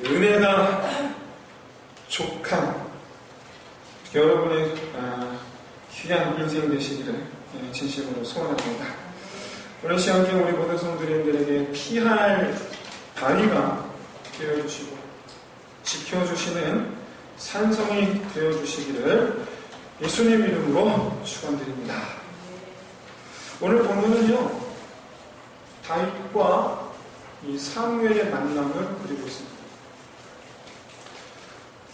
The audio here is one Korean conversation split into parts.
은혜가 족한 여러분의 귀한 인생 되시기를 진심으로 소원합니다. 오늘 시간에 우리 모든 성도님들에게 피할 다리가 되어주시고 지켜주시는 산성이 되어주시기를 예수님 이름으로 축원드립니다. 오늘 본문은요, 다윗과 이 사무엘의 만남을 그리고 있습니다.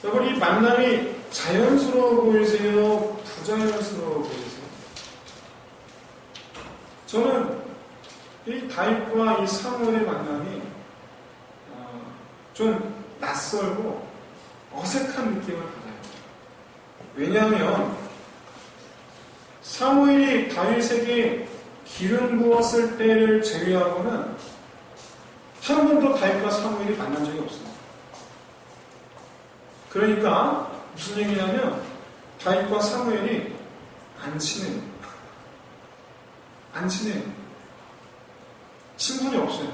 여러분, 이 만남이 자연스러워 보이세요? 부자연스러워 보이세요? 저는 이 다윗과 이 사무엘의 만남이 좀 낯설고 어색한 느낌을 받아요. 왜냐하면 사무엘이 다윗에게 기름 부었을 때를 제외하고는 한 번도 다윗과 사무엘이 만난 적이 없습니다. 그러니까 무슨 얘기냐면 다윗과 사무엘이 안 친해요. 안 친해요. 친분이 없어요.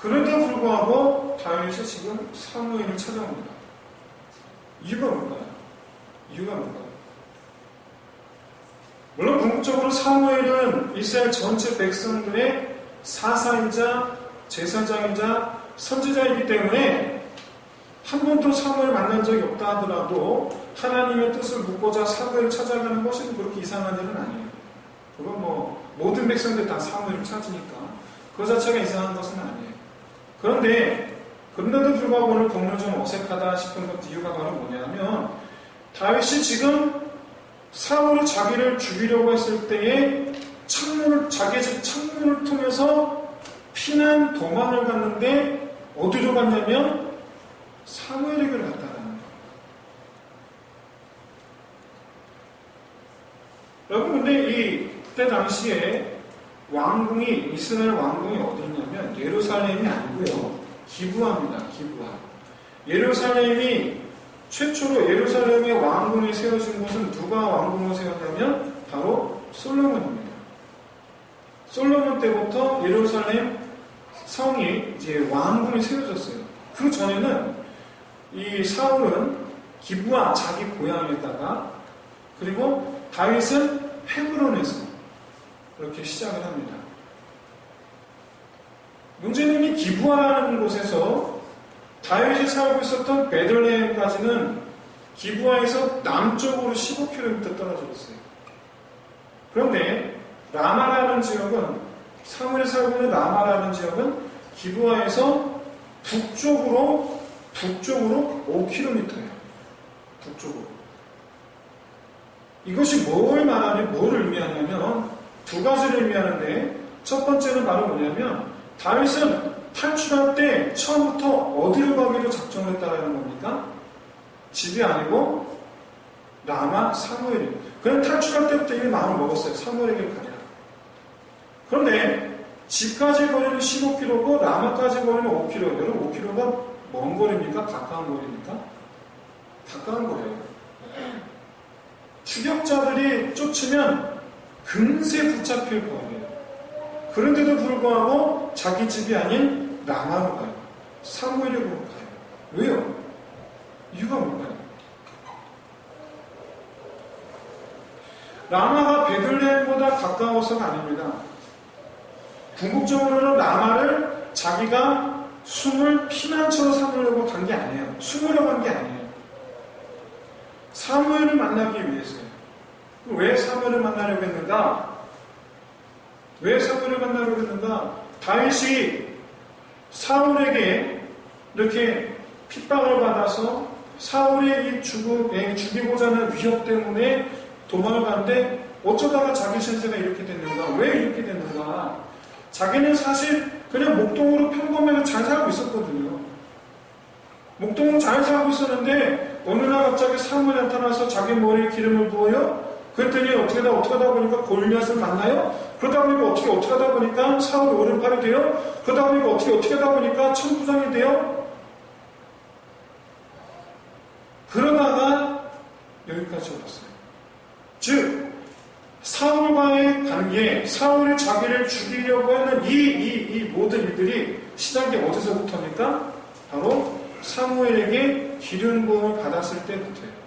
그런데도 불구하고 다윗이 지금 사무엘을 찾아옵니다. 이유가 뭘까요? 이유가 뭘까요? 물론 궁극적으로 사무엘은 이스라엘 전체 백성들의 사사이자 제사장이자 선지자이기 때문에 한 번도 사무엘을 만난 적이 없다 하더라도 하나님의 뜻을 묻고자 사무엘을 찾아가는 것이 그렇게 이상한 일은 아니에요. 그건 모든 백성들 다 사무엘을 찾으니까 그 자체가 이상한 것은 아니에요. 그런데도 불구하고 오늘 본문은 좀 어색하다 싶은 것 이유가 바로 뭐냐면 다윗이 지금 사울이 자기를 죽이려고 했을 때에 자기 집 창문을 통해서 피난 도망을 갔는데 어디로 갔냐면 사무엘에게로 갔다는 거예요. 여러분, 근데 그때 당시에 왕궁이, 이스라엘 왕궁이 어디 있냐면 예루살렘이 아니고요, 기브아입니다. 기브아. 예루살렘이 최초로 예루살렘의 왕궁이 세워진 곳은 누가 왕궁을 세웠냐면 바로 솔로몬입니다. 솔로몬 때부터 예루살렘 성이 이제 왕궁이 세워졌어요. 그 전에는 이 사울은 기브아 자기 고향에다가, 그리고 다윗은 헤브론에서 이렇게 시작을 합니다. 문제는 이 기브아라는 곳에서 다윗이 살고 있었던 베들레헴까지는 기브아에서 남쪽으로 15km 떨어져 있어요. 그런데 라마라는 지역은, 사무엘이 살고 있는 라마라는 지역은 기브아에서 북쪽으로 5km예요. 북쪽으로. 이것이 뭘 의미하냐면 두 가지를 의미하는데, 첫 번째는 바로 뭐냐면 다윗은 탈출할 때 처음부터 어디로 가기로 작정을 했다는 겁니까? 집이 아니고 라마 사무엘이에요. 그냥 탈출할 때부터 이미 마음을 먹었어요. 사무엘에게로 가리라. 그런데 집까지 거리는 15km고 라마까지 거리는 5km. 여러분, 5km가 먼 거리입니까? 가까운 거리입니까? 가까운 거리예요. 추격자들이 쫓으면 금세 붙잡힐 거예요. 그런데도 불구하고 자기 집이 아닌 라마로 가요. 사무엘에게로 가요. 왜요? 이유가 뭘까요? 라마가 베들레헴보다 가까워서가 아닙니다. 궁극적으로는 라마를 자기가 숨을 피난처로 삼으려고 간 게 아니에요. 숨으려고 간 게 아니에요. 사무엘을 만나기 위해서요. 왜 사무엘을 만나려고 했는가? 왜 사무엘을 만나려고 했는가? 다윗이 사울에게 이렇게 핍박을 받아서 사울의 죽이고자 하는 위협 때문에 도망을 가는데 어쩌다가 자기 신세가 이렇게 됐는가? 왜 이렇게 됐는가? 자기는 사실 그냥 목동으로 평범하게 잘 살고 있었거든요. 목동으로 잘 살고 있었는데 어느 날 갑자기 사무엘이 나타나서 자기 머리에 기름을 부어요. 그랬더니 어떻게 하다 보니까 골리앗을 만나요. 그러다 보니까 어떻게 하다 보니까 사울이 오른팔이 돼요. 그러다 보니까 어떻게 하다 보니까 천부장이 돼요. 그러다가 여기까지 왔어요. 즉 사울과의 관계, 사울이 자기를 죽이려고 하는 이 모든 일들이 시작이 어디서부터입니까? 바로 사무엘에게 기름 부음을 받았을 때부터예요.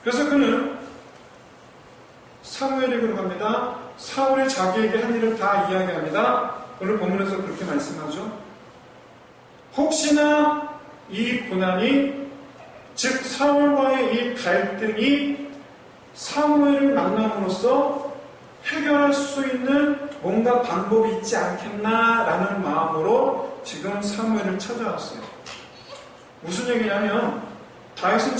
그래서 그는 사무엘에게로 갑니다. 사울이 자기에게 한 일을 다 이야기합니다. 오늘 본문에서 그렇게 말씀하죠. 혹시나 이 고난이, 즉 사울과의 이 갈등이 사무엘을 만남으로써 해결할 수 있는 뭔가 방법이 있지 않겠나라는 마음으로 지금 사무엘을 찾아왔어요. 무슨 얘기냐면 다윗은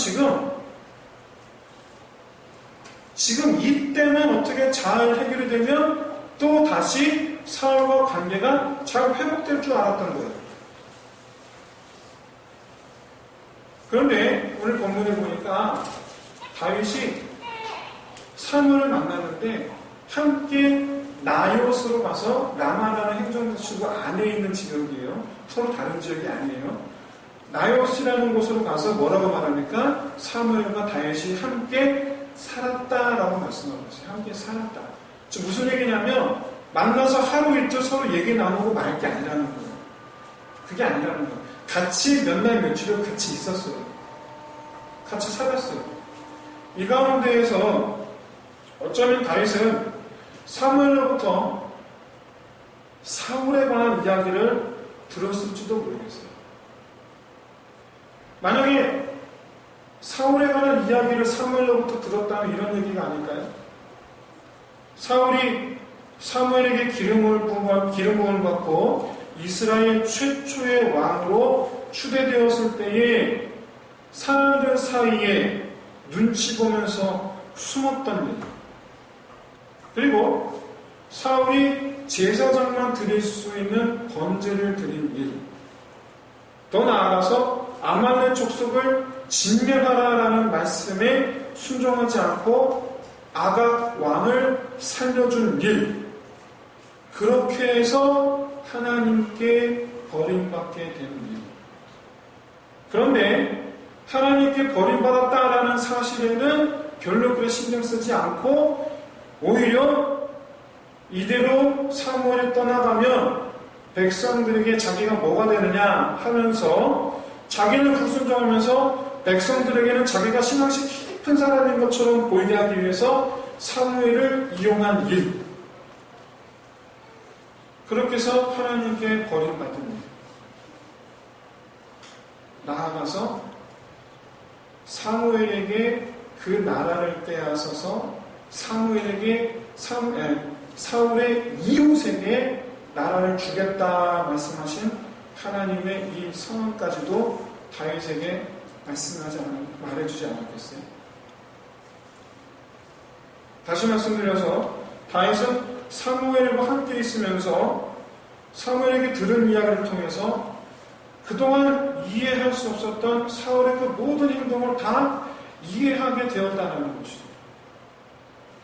지금 이때만 어떻게 잘 해결이 되면 또 다시 사울과 관계가 잘 회복될 줄 알았던 거예요. 그런데 오늘 본문에 보니까 다윗이 사무엘을 만났는데 함께 나요스로 가서 라마라는 행정지구 안에 있는 지역이에요. 서로 다른 지역이 아니에요. 나요스라는 곳으로 가서 뭐라고 말합니까? 사무엘과 다윗이 함께 살았다라고 말씀하고 있어요. 함께 살았다. 즉 무슨 얘기냐면 만나서 하루 이틀 서로 얘기 나누고 말 게 아니라는 거예요. 그게 아니라는 거예요. 같이 몇 날 며칠을 같이 있었어요. 같이 살았어요. 이 가운데에서 어쩌면 다윗은 사무엘로부터 사울에 관한 이야기를 들었을지도 모르겠어요. 만약에 사울에 관한 이야기를 사무엘로부터 들었다면 이런 얘기가 아닐까요? 사울이 사무엘에게 기름부음을 받고 이스라엘 최초의 왕으로 추대되었을 때에 사람들 사이에 눈치 보면서 숨었던 일, 그리고 사울이 제사장만 드릴 수 있는 번제를 드린 일, 더 나아가서 아말렉 족속을 진멸하라라는 말씀에 순종하지 않고 아각 왕을 살려준 일, 그렇게 해서 하나님께 버림받게 되는 일. 그런데 하나님께 버림받았다라는 사실에는 별로 그렇게 신경 쓰지 않고 오히려 이대로 사무엘이 떠나가면 백성들에게 자기가 뭐가 되느냐 하면서 자기는 불순종하면서 백성들에게는 자기가 신앙심 깊은 사람인 것처럼 보이게 하기 위해서 사무엘을 이용한 일, 그렇게 해서 하나님께 버림받은 일, 나아가서 사무엘에게 그 나라를 빼앗아서 사울의 이웃에게 나라를 주겠다 말씀하신 하나님의 이 선언까지도 다윗에게 말해주지 않았겠어요? 다시 말씀드려서 다윗은 사무엘과 함께 있으면서 사무엘에게 들은 이야기를 통해서 그동안 이해할 수 없었던 사울의 그 모든 행동을 다 이해하게 되었다는 것이죠.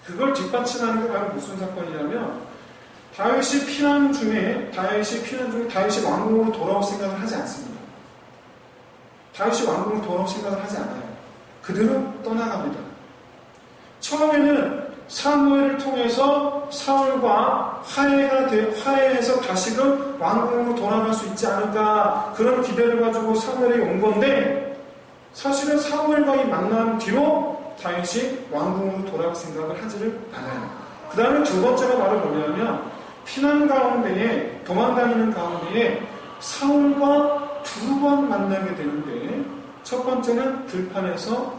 그걸 뒷받침하는 게 바로 무슨 사건이냐면 다윗이 피난 중에 다윗이 왕궁으로 돌아올 생각을 하지 않습니다. 다윗이 왕궁으로 돌아올 생각을 하지 않아요. 그대로 떠나갑니다. 처음에는 사무엘을 통해서 사울과 화해해서 다시금 왕궁으로 돌아갈 수 있지 않을까, 그런 기대를 가지고 사무엘이 온 건데, 사실은 사무엘과의 만남 뒤로 다윗이 왕궁으로 돌아갈 생각을 하지를 않아요. 그 다음에 두 번째가 바로 뭐냐면 피난 가운데에, 도망다니는 가운데에 사울과 두 번 만나게 되는데, 첫 번째는 들판에서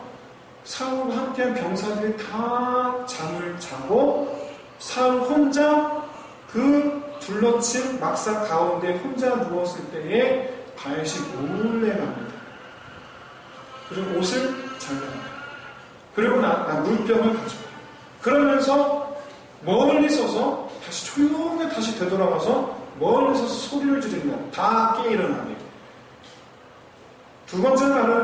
사울과 함께한 병사들이 다 잠을 자고 사울 혼자 그 둘러친 막사 가운데 혼자 누웠을 때에 다윗이 몰래 갑니다. 그리고 옷을 잘라요. 그리고 물병을 가져요. 그러면서 멀리 서서 다시 조용히 다시 되돌아와서 멀리 서서 소리를 지른다. 다 깨 일어나게. 두 번째 날은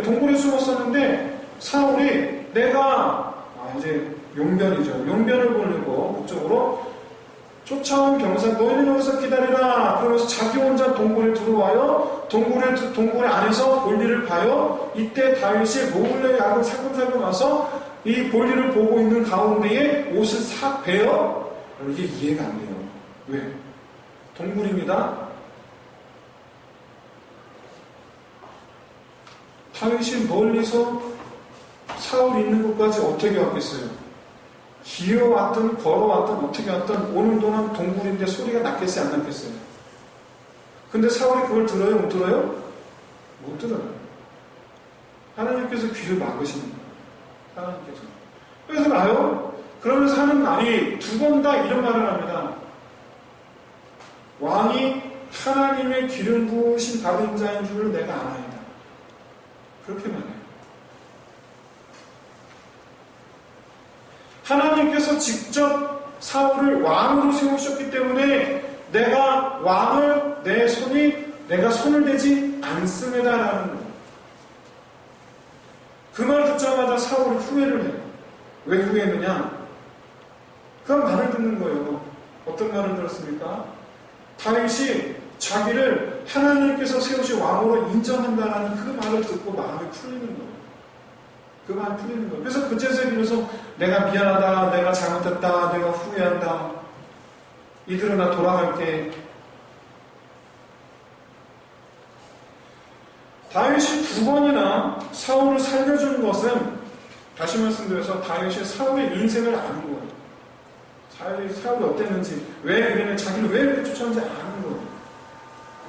동굴에 숨었었는데 사울이 내가 이제 용변이죠. 용변을 보내고 목적으로 쫓아온 병사 너희는 여기서 기다리라. 그러면서 자기 혼자 동굴에 들어와요. 동굴의 안에서 볼일을 봐요. 이때 다윗이 몰래 야금 살금살금 와서 이 볼일을 보고 있는 가운데에 옷을 싹 베요. 이게 이해가 안 돼요. 왜? 동굴입니다. 다윗이 멀리서 사울이 있는 곳까지 어떻게 왔겠어요? 기어왔든 걸어왔든 어떻게 왔든 오는 동안 동굴인데 소리가 났겠어요? 안 났겠어요? 근데 사울이 그걸 들어요? 못 들어요? 못 들어요. 하나님께서 귀를 막으시는 거예요. 하나님께서. 그래서 나요? 그러면서 하는 말이 두 번 다 이런 말을 합니다. 왕이 하나님의 기름 부으신 받은 자인 줄 내가 아나이다. 그렇게 말해요. 하나님께서 직접 사울을 왕으로 세우셨기 때문에 내가 왕을 내가 손을 대지 않습니다라는 거예요. 그 말 듣자마자 사울이 후회를 해요. 왜 후회했느냐? 그 말을 듣는 거예요. 어떤 말을 들었습니까? 다윗이 자기를 하나님께서 세우신 왕으로 인정한다라는 그 말을 듣고 마음이 풀리는 거예요. 그 마음이 풀리는 거예요. 그래서 그제서야 비로소 내가 미안하다, 내가 잘못했다, 내가 후회한다. 이대로 나 돌아갈게. 다윗이 두 번이나 사울을 살려준 것은 다시 말씀드려서 다윗이 사울의 인생을 아는 거예요. 사울이 어땠는지, 왜 그랬는지, 자기를 왜 이렇게 쫓아오는지 아는 거예요.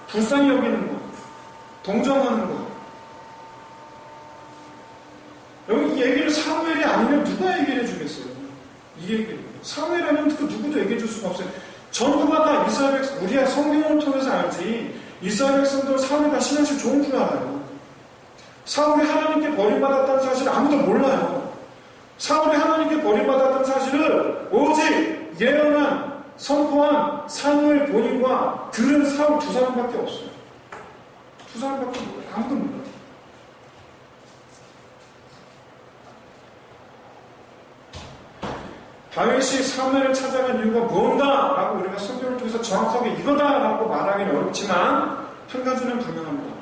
불쌍히 여기는 거예요. 동정하는 거예요. 여기 이 얘기를 사무엘이 아니면 누가 얘기를 해주겠어요? 이 얘기를. 사무엘 아니면 그 누구도 얘기해 줄 수가 없어요. 전부가 다 이스라엘 백성, 우리가 성경을 통해서 알지, 이스라엘 백성들 사울이 다 신앙식 좋은 줄 알아요. 사울이 하나님께 버림받았다는 사실을 아무도 몰라요. 사울이 하나님께 버림받았다는 사실을 오직 예언한, 선포한 사무엘 본인과 들은 사울 두 사람밖에 없어요. 두 사람밖에 몰라요. 아무도 몰라요. 다윗이 사무엘을 찾아간 이유가 뭔가? 라고 우리가 성경을 통해서 정확하게 이거다! 라고 말하기는 어렵지만 한 가지는 분명합니다.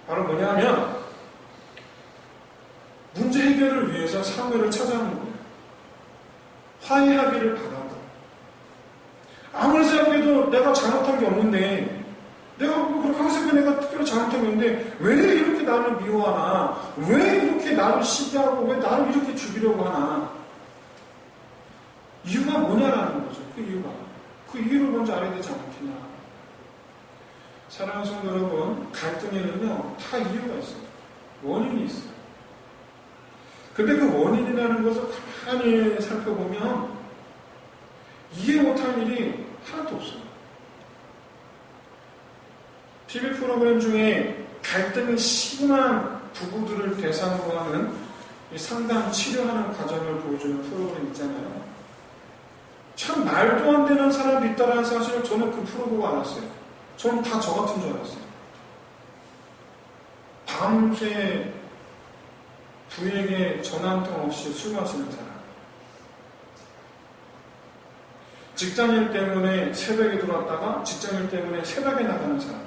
바로 뭐냐 하면 문제 해결을 위해서 사무엘을 찾아가는 거예요. 화해하기를 바라고. 아무리 생각해도 내가 잘못한 게 없는데, 내가 그렇게 생각해 내가 특별히 잘못한 게 없는데 왜 이렇게 나를 미워하나? 왜 이렇게 나를 시기하고 왜 나를 이렇게 죽이려고 하나? 이유가 뭐냐라는 거죠. 그 이유가. 그 이유를 먼저 알아야 되지 않겠냐. 사랑하는 성도 여러분, 갈등에는요 다 이유가 있어요. 원인이 있어요. 근데 그 원인이라는 것을 가만히 살펴보면 이해 못할 일이 하나도 없어요. TV 프로그램 중에 갈등이 심한 부부들을 대상으로 하는 이 상담 치료하는 과정을 보여주는 프로그램 있잖아요. 참 말도 안 되는 사람이 있다는 사실을 저는 그 프로 보고 알았어요. 저는 다 저 같은 줄 알았어요. 밤새 부인에게 전화 한 통 없이 술 마시는 사람. 직장일 때문에 새벽에 들어왔다가 직장일 때문에 새벽에 나가는 사람.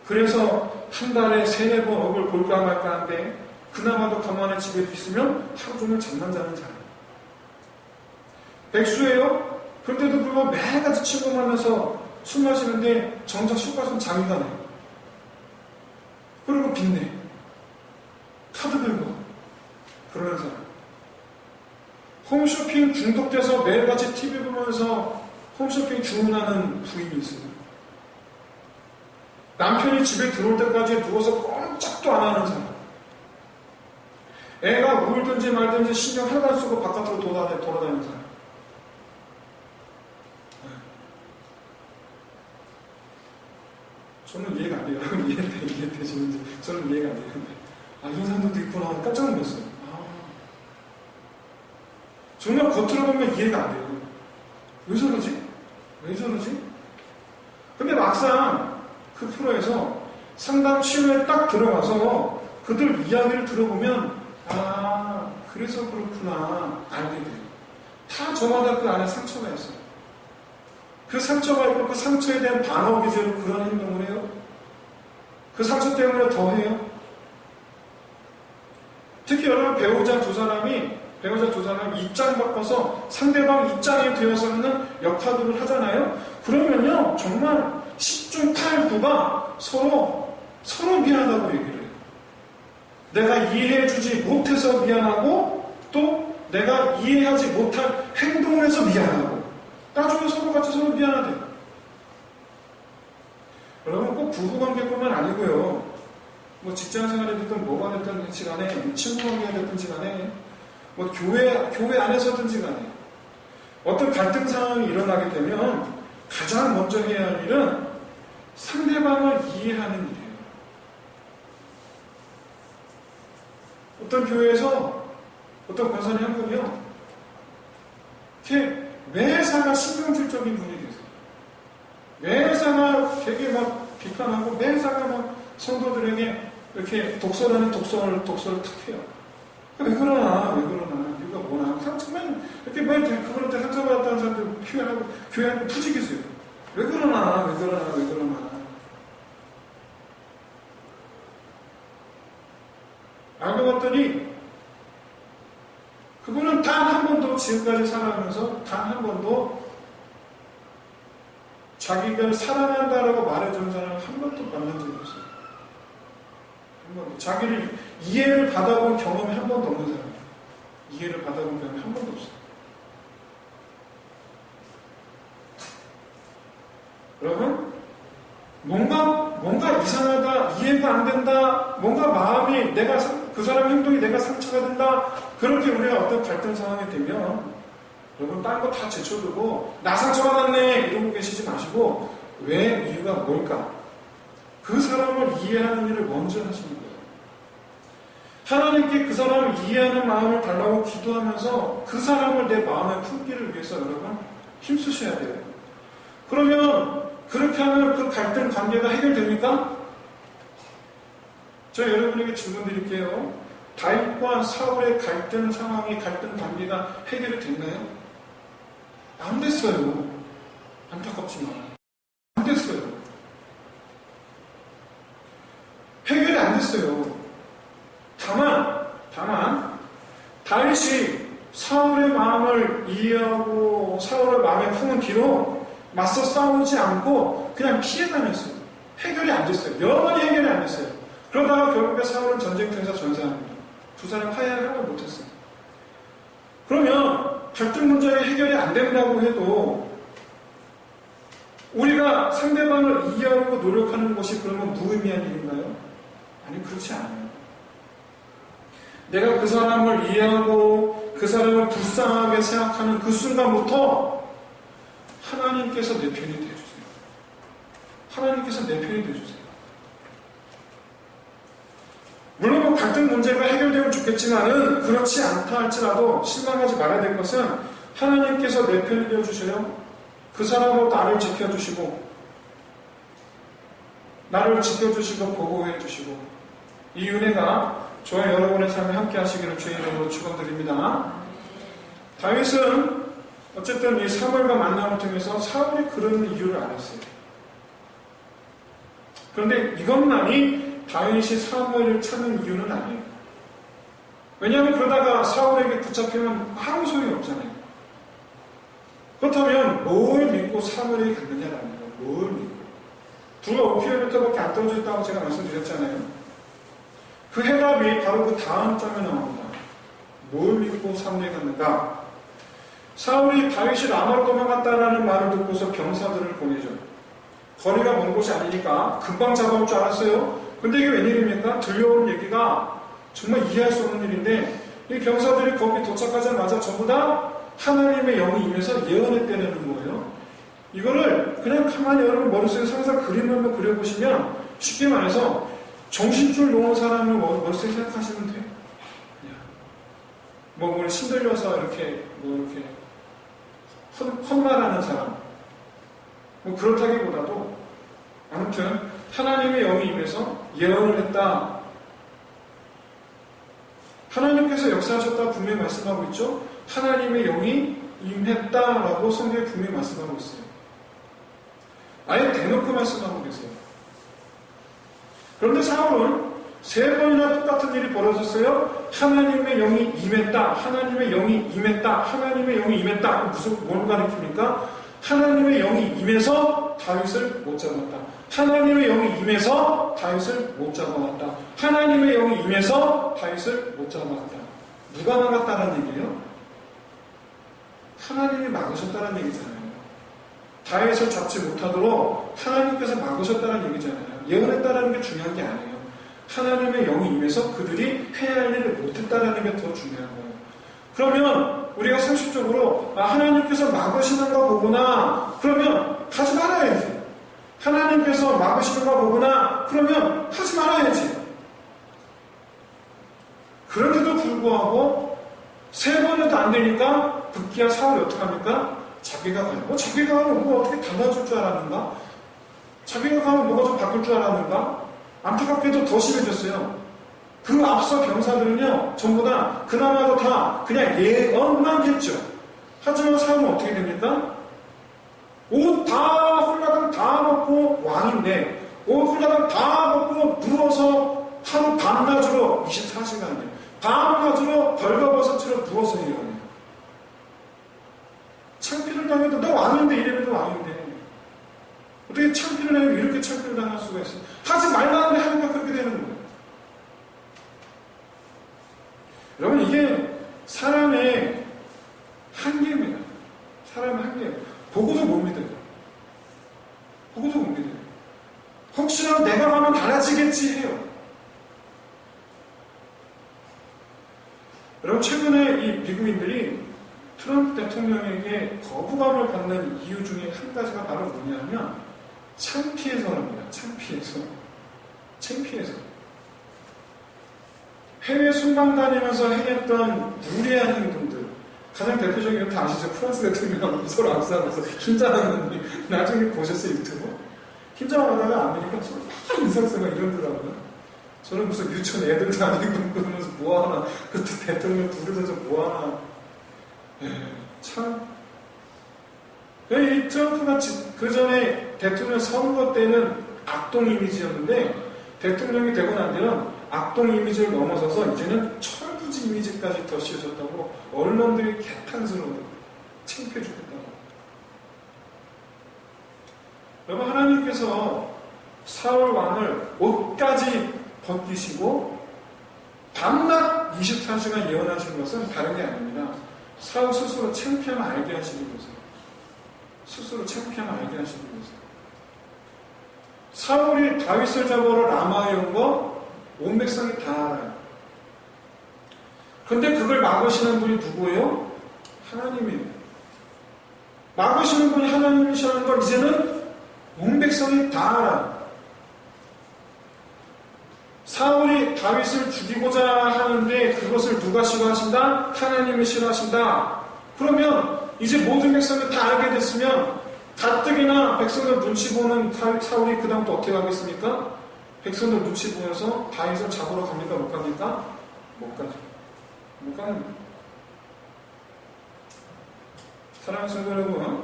그래서 한 달에 3-4번 얼굴 볼까 말까 하는데 그나마도 가만히 집에 있으면 하루 종일 잠만 자는 사람. 백수예요? 그런데도 불구하고 매일같이 친구 만나서 술 마시는데 정작 술값은 자기가 내요. 그리고 빚내. 카드 들고 그러는 사람. 홈쇼핑 중독돼서 매일같이 TV 보면서 홈쇼핑 주문하는 부인이 있어요. 남편이 집에 들어올 때까지 누워서 꼼짝도 안 하는 사람. 애가 울든지 말든지 신경 하나도 안 쓰고 바깥으로 돌아다니는 사람. 저는 이해가 안 돼요. 이해되시는지 저는 이해가 안 돼요. 이런 사람들도 있구나 깜짝 놀랐어요. 정말 겉으로 보면 이해가 안 돼요. 왜 저러지? 왜 저러지? 근데 막상 그 프로에서 상담 치료에 딱 들어가서 그들 이야기를 들어보면 그래서 그렇구나 알게 돼요. 다 저마다 그 안에 상처가 있어요. 그 상처가 있고 그 상처에 대한 방어 기제로 그런 행동을 해요. 그 상처 때문에 더 해요. 특히 여러분 배우자 두 사람이 입장 바꿔서 상대방 입장에 되어서 하는 역할들을 하잖아요. 그러면요 정말 10중 8구가 서로 미안하다고 얘기를 해요. 내가 이해해주지 못해서 미안하고 또 내가 이해하지 못한 행동을 해서 미안하고 나중에 서로 같이 서로 미안하대요. 여러분 꼭 부부관계뿐만 아니고요. 뭐 직장생활이 됐든 뭐가 됐든지 간에 친구관계가 됐든지 간에 뭐 교회 안에서든지 간에 어떤 갈등 상황이 일어나게 되면 가장 먼저 해야 할 일은 상대방을 이해하는 일이에요. 어떤 교회에서 어떤 권사님 한 분이요. 이렇게 매사가 신경질적인 분이 계세요. 매사가 되게 막 비판하고 매사가 막 성도들에게 이렇게 독설하는 독설을 탁 해요. 왜 그러나? 이유가 뭐나? 정말 이렇게 뭐 그분한테 상처받았다는 사람들 표현하고 교회하고 부지기세요. 왜 그러나? 알고 봤더니 그분은 단 한 번도 지금까지 살아가면서 단 한 번도 자기가 사랑한다라고 말해준 사람을 한 번도 만난 적이 없어요. 한 번도. 자기를 이해를 받아본 경험이 한 번도 없는 사람이에요. 이해를 받아본 경험이 한 번도 없어요. 여러분, 뭔가 이상하다, 이해가 안 된다, 뭔가 마음이 그 사람 행동이 내가 상처가 된다, 그렇게 우리가 어떤 갈등 상황이 되면, 여러분, 딴 거 다 제쳐두고, 나 상처받았네! 이러고 계시지 마시고, 왜 이유가 뭘까? 그 사람을 이해하는 일을 먼저 하시는 거예요. 하나님께 그 사람을 이해하는 마음을 달라고 기도하면서 그 사람을 내 마음에 품기를 위해서 여러분, 힘쓰셔야 돼요. 그러면, 그렇게 하면 그 갈등 관계가 해결됩니까? 저 여러분에게 질문 드릴게요. 다윗과 사울의 갈등 상황이, 갈등 관계가 해결이 됐나요? 안 됐어요. 안타깝지만. 안 됐어요. 해결이 안 됐어요. 다만, 다윗이 사울의 마음을 이해하고 사울의 마음에 품은 뒤로 맞서 싸우지 않고 그냥 피해 다녔어요. 해결이 안 됐어요. 영원히 해결이 안 됐어요. 그러다가 결국에 사울은 전쟁터에서 전사합니다. 두 사람 화해를 하지 못했어요. 그러면 갈등 문제가 해결이 안 된다고 해도 우리가 상대방을 이해하려고 노력하는 것이 그러면 무의미한 일인가요? 아니, 그렇지 않아요. 내가 그 사람을 이해하고 그 사람을 불쌍하게 생각하는 그 순간부터 하나님께서 내 편이 되어주세요. 하나님께서 내 편이 되어주세요. 물론 갈등 문제가 해결되면 좋겠지만은 그렇지 않다 할지라도 실망하지 말아야 될 것은 하나님께서 내 편이 되어주셔요. 그 사람으로 나를 지켜주시고 보호해 주시고 이 은혜가 저와 여러분의 삶에 함께 하시기를 주의 이름으로 축원드립니다. 다윗은 어쨌든 이 사무엘과 만남을 통해서 사울이 그런 이유를 알았어요. 그런데 이것만이 다윗이 사무엘을 찾는 이유는 아니에요. 왜냐하면 그러다가 사울에게 붙잡히면 아무 소용이 없잖아요. 그렇다면 뭘 믿고 사무엘에게 갔느냐라는 거예요. 뭘 믿고. 불과 5km밖에 안 떨어져 있다고 제가 말씀드렸잖아요. 그 해답이 바로 그 다음 장면에 나옵니다. 뭘 믿고 사무엘에 갔는가? 사울이 다윗이 라마로 도망갔다라는 말을 듣고서 병사들을 보내죠. 거리가 먼 곳이 아니니까 금방 잡아올 줄 알았어요. 근데 이게 웬일입니까? 들려오는 얘기가 정말 이해할 수 없는 일인데 이 병사들이 거기 도착하자마자 전부 다 하나님의 영이 임해서 예언했다는 거예요. 이거를 그냥 가만히 여러분 머릿속에 상상 그림 한번 그려보시면 쉽게 말해서 정신줄 놓은 사람을 머릿속에 생각하시면 돼요. 뭐 신들려서 이렇게 헛말하는 사람 그렇다기보다도 아무튼 하나님의 영이 임해서 예언을 했다. 하나님께서 역사하셨다 분명히 말씀하고 있죠. 하나님의 영이 임했다라고 성경에 분명히 말씀하고 있어요. 아예 대놓고 말씀하고 계세요. 그런데 사울은 3번이나 똑같은 일이 벌어졌어요. 하나님의 영이 임했다. 하나님의 영이 임했다. 하나님의 영이 임했다. 뭘 가리킵니까? 하나님의 영이 임해서 다윗을 못 잡았다. 하나님의 영이 임해서 다윗을 못 잡아왔다. 하나님의 영이 임해서 다윗을 못 잡아왔다. 누가 막았다는 얘기예요? 하나님이 막으셨다는 얘기잖아요. 다윗을 잡지 못하도록 하나님께서 막으셨다는 얘기잖아요. 예언했다는 게 중요한 게 아니에요. 하나님의 영이 임해서 그들이 해야 할 일을 못했다는 게 더 중요한 거예요. 그러면 우리가 상식적으로 하나님께서 막으시는 거 보구나. 그러면 하지 말아야지. 하나님께서 막으시는 거 보구나. 그러면 하지 말아야지. 그런데도 불구하고 세 번 해도 안 되니까 급기야 사울이 어떻게 합니까? 자기가 가면 자기가 가면 뭐가 어떻게 달라질 줄 알았는가? 자기가 가면 뭐가 좀 바뀔 줄 알았는가? 안타깝게도 더 심해졌어요. 그 앞서 병사들은요, 전부 다 그나마도 다 그냥 예언만 했죠. 하지만 사울은 어떻게 됩니까? 옷 다 홀라당 다 먹고 왕인데 옷 홀라당 다 먹고 누워서 하루 밤낮으로 24시간이에요. 밤낮으로 벌거벗은 채로 누워서 일어나요. 창피를 당해도 나 왕인데 이래도 왕인데 어떻게 창피를 당하면 이렇게 창피를 당할 수가 있어요? 하지 말라는데 하니까 그렇게 되는 거예요. 여러분 이게 사람의 한계입니다. 사람의 한계예요. 보고도 못 믿어요. 보고도 못 믿어요. 혹시나 내가 가면 달라지겠지 해요. 여러분 최근에 이 미국인들이 트럼프 대통령에게 거부감을 갖는 이유 중에 한 가지가 바로 뭐냐면 창피해서랍니다. 창피해서. 해외 순방 다니면서 행했던 무례한 행동들. 가장 대표적인 건 다 아시죠? 프랑스 대통령하고 서로 악수하면서 힘자랑하는 분이 나중에 보셨어요? 유튜브? 힘자랑하다가 아메리카 서로 막 인상쓰고 이러더라고요. 저는 무슨 유치원 애들도 아니고 그러면서 뭐하나 그때 대통령 둘이서 뭐하나 참 이 트럼프가 그 전에 대통령 선거 때는 악동 이미지였는데 대통령이 되고 난 뒤는 악동 이미지를 넘어서서 이제는 철부지 이미지까지 더 씌워졌다고 언론들이 개탄스러워 창피해 죽겠다고. 여러분 하나님께서 사울 왕을 옷까지 벗기시고 밤낮 24시간 예언하시는 것은 다른 게 아닙니다. 사울 스스로 창피함을 알게 하시는 거죠. 스스로 창피함을 알게 하시는 거죠. 사울이 다윗을 잡으러 라마에 온 거 온 백성이 다 알아요. 그런데 그걸 막으시는 분이 누구예요? 하나님이에요. 막으시는 분이 하나님이시라는 걸 이제는 온 백성이 다 알아요. 사울이 다윗을 죽이고자 하는데 그것을 누가 싫어하신다? 하나님이 싫어하신다. 그러면 이제 모든 백성이 다 알게 됐으면 가뜩이나 백성들 눈치 보는 사울이 그 다음부터 어떻게 하겠습니까? 백성들 눈치 보여서 다윗을 잡으러 갑니까? 못 갑니까? 못 가죠. 못 가는 거예요. 사랑하는 성도 여러분,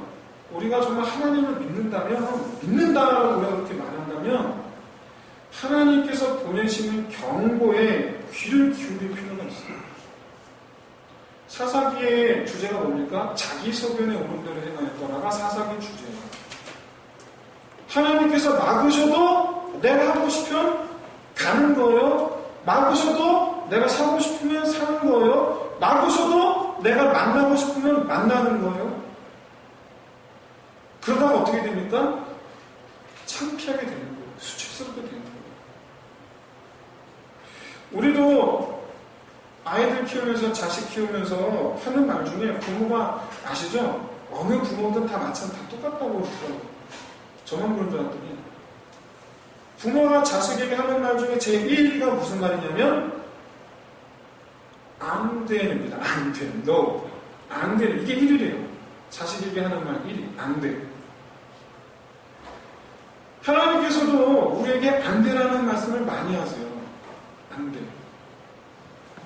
우리가 정말 하나님을 믿는다라고 우리가 그렇게 말한다면 하나님께서 보내시는 경고에 귀를 기울일 필요가 있어요. 사사기의 주제가 뭡니까? 자기 소견에 오른 대로 행하였더라가 사사기 주제예요. 하나님께서 막으셔도 내가 하고 싶으면 가는 거예요. 막으셔도 내가 사고 싶으면 사는 거예요. 막으셔도 내가 만나고 싶으면 만나는 거예요. 그러다가 어떻게 됩니까? 창피하게 되는 거예요. 수치스럽게 되는 거예요. 우리도 아이들 키우면서 자식 키우면서 하는 말 중에 부모가 아시죠? 어느 부모든 다 마찬가지 다 똑같다고 그러더라고요. 저만 그런 줄 알았더니 부모가 자식에게 하는 말 중에 제1위가 무슨 말이냐면 안 되는입니다. 안 돼. No. 안 되는. 이게 1위래요. 자식에게 하는 말 1위. 안 돼. 하나님께서도 우리에게 안 되라는 말씀을 많이 하세요. 안 돼.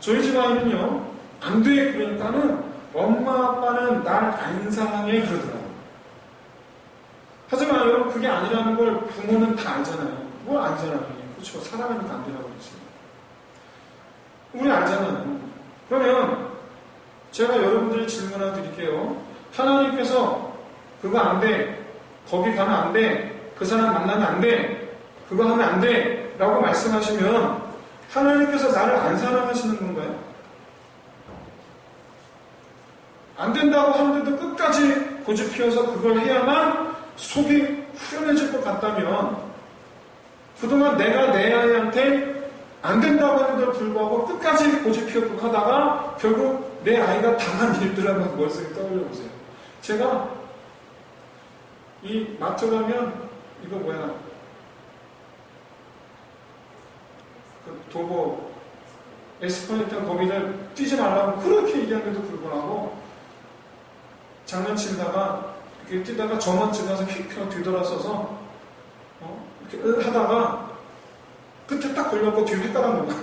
저희 집 아이는요, 안 돼. 그러니까는 엄마, 아빠는 날 안 사랑해. 그러더라고요. 하지만 여러분, 그게 아니라는 걸 부모는 다 알잖아요. 뭘 알잖아요. 그렇죠. 사랑하니까 안 되라고 그러지. 우리 알잖아요. 그러면 제가 여러분들 질문 하나 드릴게요. 하나님께서 그거 안 돼. 거기 가면 안 돼. 그 사람 만나면 안 돼, 그거 하면 안 돼 라고 말씀하시면 하나님께서 나를 안 사랑하시는 건가요? 안 된다고 하는데도 끝까지 고집피워서 그걸 해야만 속이 후련해질 것 같다면, 그동안 내가 내 아이한테 안 된다고 하는데도 불구하고 끝까지 고집피우고 하다가 결국 내 아이가 당한 일들 한번 머릿속에 떠올려 보세요. 제가 이 마트 가면 이거 뭐야, 그 도보 에스컬레이터 거기다 뛰지 말라고 그렇게 얘기하는데도 불구하고 장난치다가 이렇게 뛰다가 저만 지나서 휙 뒤돌아서서 이렇게 하다가 끝에 딱 걸려갖고 뒤로 헷갈한 거야.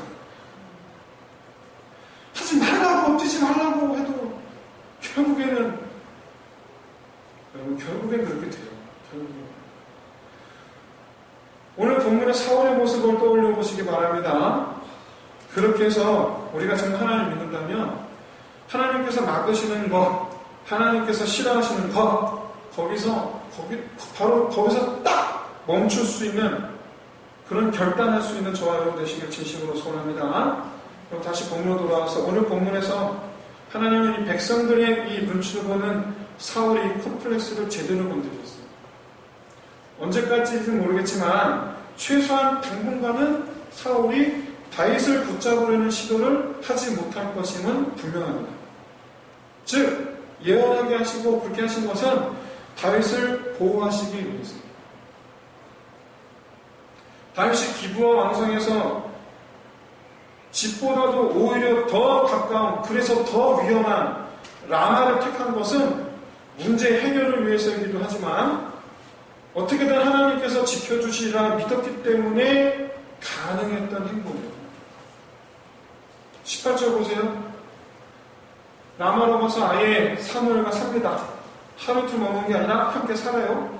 하지 말라고, 뛰지 말라고 해도 결국엔 그렇게 돼요. 결국엔. 오늘 본문의 사울의 모습을 떠올려 보시기 바랍니다. 그렇게 해서 우리가 지금 하나님을 믿는다면 하나님께서 막으시는 것, 하나님께서 싫어하시는 것, 바로 거기서 딱 멈출 수 있는, 그런 결단할 수 있는 저와 여러분 되시길 진심으로 소원합니다. 그럼 다시 본문으로 돌아와서 오늘 본문에서 하나님은 이 백성들의 이 눈치를 보는 사울의 컴플렉스를 제대로 건드렸어요. 언제까지인지는 모르겠지만 최소한 당분간은 사울이 다윗을 붙잡으려는 시도를 하지 못할 것임은 분명합니다. 즉 예언하게 하시고 그렇게 하신 것은 다윗을 보호하시기 위해서입니다. 다윗이 기브와 왕성에서 집보다도 오히려 더 가까운, 그래서 더 위험한 라마를 택한 것은 문제 해결을 위해서이기도 하지만 어떻게든 하나님께서 지켜주시리라 믿었기 때문에 가능했던 행동이에요. 18절 보세요. 라마로 가서 아예 사무엘과 삽니다. 하루 이틀 머무는 게 아니라 함께 살아요.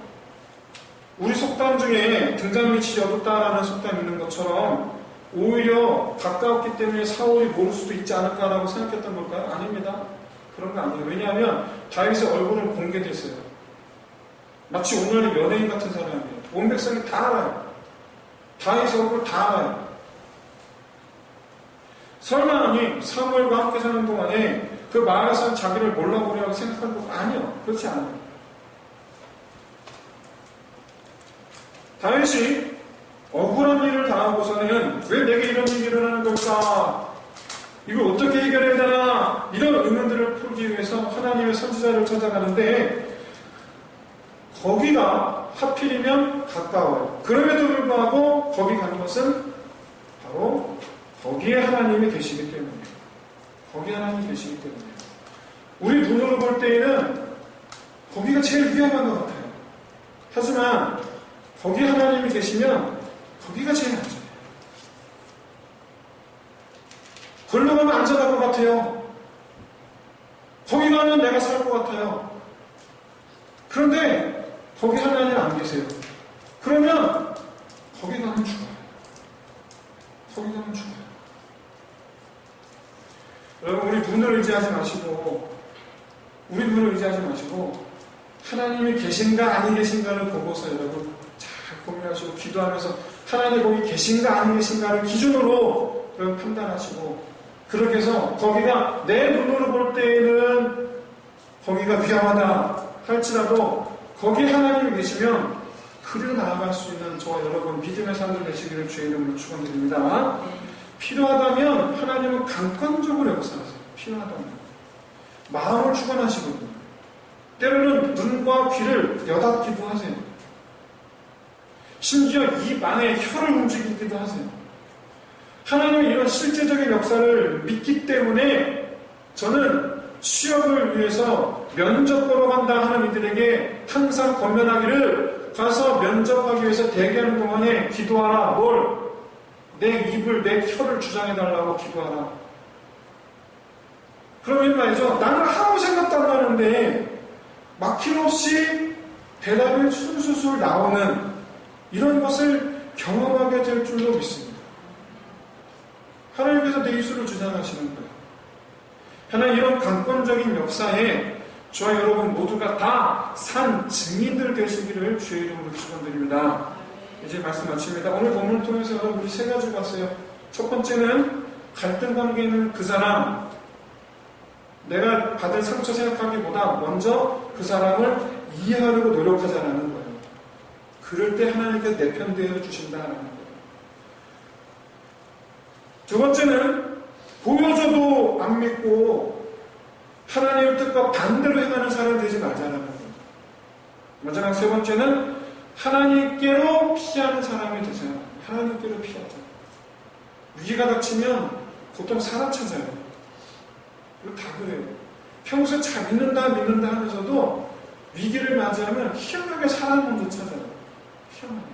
우리 속담 중에 등잔밑이 어둡다라는 속담이 있는 것처럼 오히려 가까웠기 때문에 사울이 모를 수도 있지 않을까라고 생각했던 걸까요? 아닙니다. 그런 거 아니에요. 왜냐하면 다윗의 얼굴은 공개됐어요. 마치 오늘의 연예인 같은 사람이에요. 온 백성이 다 알아요. 다윗의 얼굴 다 알아요. 설마 아니 사무엘과 함께 사는 동안에 그 마을에서 자기를 몰라보려고 생각한 거 아니요. 그렇지 않아요. 다윗이 억울한 일을 당하고서는 왜 내게 이런 일이 일어나는 걸까? 이걸 어떻게 해결해야 되나? 이런 의문들을 풀기 위해서 하나님의 선지자를 찾아가는데 거기가 하필이면 가까워요. 그럼에도 불구하고 거기 가는 것은 바로 거기에 하나님이 계시기 때문이에요. 거기에 하나님이 계시기 때문이에요. 우리 눈으로 볼 때에는 거기가 제일 위험한 것 같아요. 하지만 거기에 하나님이 계시면 거기가 제일 안전해요. 걸로 가면 안전할 것 같아요. 거기 가면 내가 살 것 같아요. 그런데 거기 하나님 안 계세요. 그러면 거기 가면 죽어요. 거기 가면 죽어요. 여러분, 우리 눈을 의지하지 마시고 하나님이 계신가 아니 계신가를 보고서 여러분 잘 고민하시고 기도하면서 하나님 거기 계신가 아니 계신가를 기준으로 여러분 판단하시고, 그렇게 해서 거기가 내 눈으로 볼 때에는 거기가 위험하다 할지라도 거기에 하나님이 계시면 그리로 나아갈 수 있는 저와 여러분 믿음의 삶을 되시기를 주의 이름으로 축원드립니다. 필요하다면 하나님은 강권적으로 역사하세요. 필요하다면 마음을 주관하시거든요. 때로는 눈과 귀를 여닫기도 하세요. 심지어 입 안에 혀를 움직이기도 하세요. 하나님의 이런 실제적인 역사를 믿기 때문에 저는 취업을 위해서 면접 보러 간다 하는 이들에게 항상 권면하기를, 가서 면접하기 위해서 대기하는 동안에 기도하라. 내 입을, 내 혀를 주장해달라고 기도하라. 그러면 말이죠. 나는 아무 생각도 안 나는데 막힘없이 대답이 술술술 나오는 이런 것을 경험하게 될 줄로 믿습니다. 하나님께서 내 입술을 주장하시는 거예요. 하나님 이런 강권적인 역사에 저와 여러분 모두가 다 산 증인들 되시기를 주의 이름으로 축원드립니다. 이제 말씀 마칩니다. 오늘 본문을 통해서 우리 세 가지 봤어요. 첫 번째는 갈등 관계에 있는 그 사람, 내가 받은 상처 생각하기보다 먼저 그 사람을 이해하려고 노력하자라는 거예요. 그럴 때 하나님께서 내 편 되어 주신다라는 거예요. 두 번째는 보여줘도 안 믿고 하나님의 뜻과 반대로 행하는 사람이 되지 말자라는 거예요. 마지막 세 번째는 하나님께로 피하는 사람이 되자. 하나님께로 피하자. 위기가 닥치면 보통 사람 찾아요. 이거 다 그래요. 평소에 잘 믿는다 하면서도 위기를 맞이하면 희한하게 사람 먼저 찾아요. 희한하게.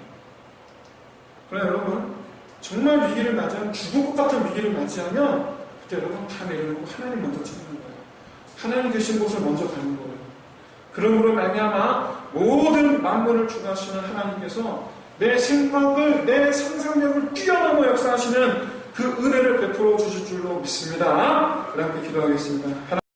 그러나 여러분, 정말 위기를 맞이하면 죽을 것 같은 위기를 맞이하면 그때 여러분 다 내려놓고 하나님 먼저 찾는 거예요. 하나님 계신 곳을 먼저 가는 거예요. 그러므로 말미암아 모든 만물을 주관하시는 하나님께서 내 생각을, 내 상상력을 뛰어넘어 역사하시는 그 은혜를 베풀어 주실 줄로 믿습니다. 그렇게 기도하겠습니다.